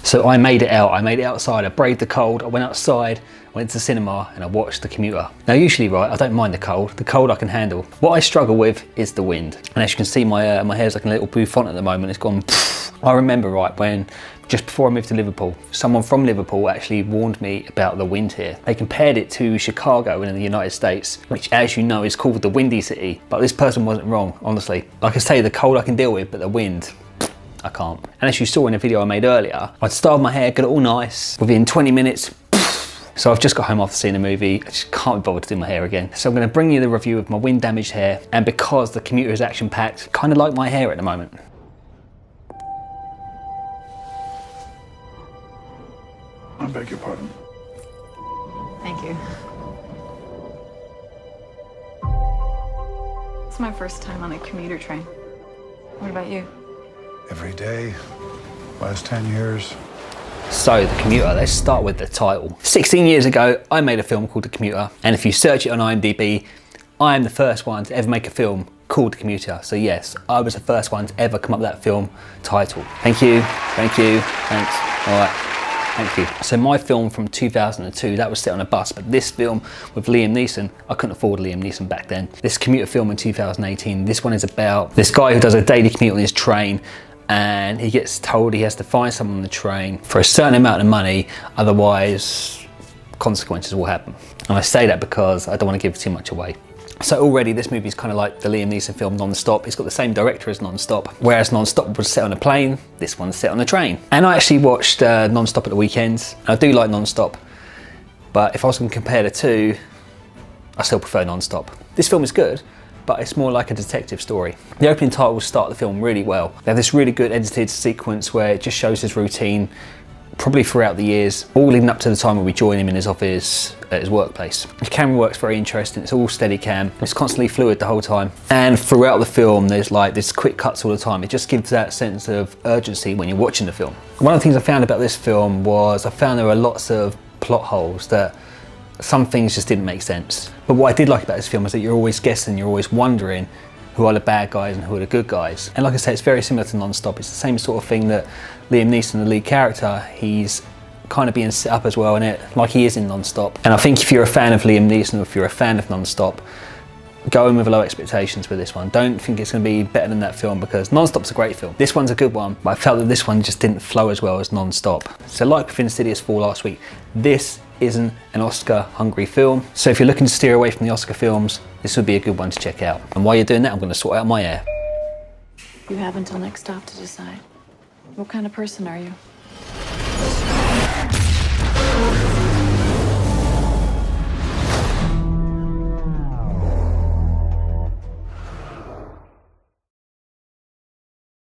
So I made it out. I made it outside. I braved the cold. I went outside, went to the cinema, and I watched The Commuter. Now usually, right, I don't mind the cold. The cold I can handle. What I struggle with is the wind. And as you can see, my hair's like a little bouffant at the moment. It's gone. I remember, right, when just before I moved to Liverpool, someone from Liverpool actually warned me about the wind here. They compared it to Chicago in the United States, which, as you know, is called the Windy City. But this person wasn't wrong, honestly. Like I say, the cold I can deal with, but the wind, I can't. And as you saw in a video I made earlier, I'd styled my hair, got it all nice. Within 20 minutes, so I've just got home after seeing a movie. I just can't be bothered to do my hair again. So I'm gonna bring you the review of my wind damaged hair. And because The Commuter is action packed, kind of like my hair at the moment. I beg your pardon. Thank you. It's my first time on a commuter train. What about you? Every day, last 10 years. So, The Commuter, let's start with the title. 16 years ago, I made a film called The Commuter. And if you search it on IMDb, I am the first one to ever make a film called The Commuter. So yes, I was the first one to ever come up with that film title. Thank you, thanks, all right. Thank you. So my film from 2002, that was set on a bus, but this film with Liam Neeson, I couldn't afford Liam Neeson back then. This Commuter film in 2018, this one is about this guy who does a daily commute on his train, and he gets told he has to find someone on the train for a certain amount of money, otherwise consequences will happen. And I say that because I don't want to give too much away. So already this movie is kind of like the Liam Neeson film Non-Stop. It's got the same director as Non-Stop. Whereas Non-Stop was set on a plane, this one's set on a train. And I actually watched Non-Stop at the weekends. And I do like Non-Stop, but if I was going to compare the two, I still prefer Non-Stop. This film is good, but it's more like a detective story. The opening titles start the film really well. They have this really good edited sequence where it just shows his routine, probably throughout the years, all leading up to the time when we join him in his office at his workplace. The camera work's very interesting. It's all steady cam. It's constantly fluid the whole time. And throughout the film, there's quick cuts all the time. It just gives that sense of urgency when you're watching the film. One of the things I found about this film was I found there were lots of plot holes that some things just didn't make sense. But what I did like about this film is that you're always guessing, you're always wondering who are the bad guys and who are the good guys. And like I say, it's very similar to Non-Stop. It's the same sort of thing that Liam Neeson, the lead character, he's kind of being set up as well in it, like he is in Non-Stop. And I think if you're a fan of Liam Neeson, or if you're a fan of Non-Stop, go in with low expectations with this one. Don't think it's going to be better than that film, because Non-Stop's a great film. This one's a good one, but I felt that this one just didn't flow as well as Non-Stop. So like with Insidious 4 last week, this isn't an Oscar-hungry film. So if you're looking to steer away from the Oscar films, this would be a good one to check out. And while you're doing that, I'm going to sort out my hair. You have until next stop to decide. What kind of person are you?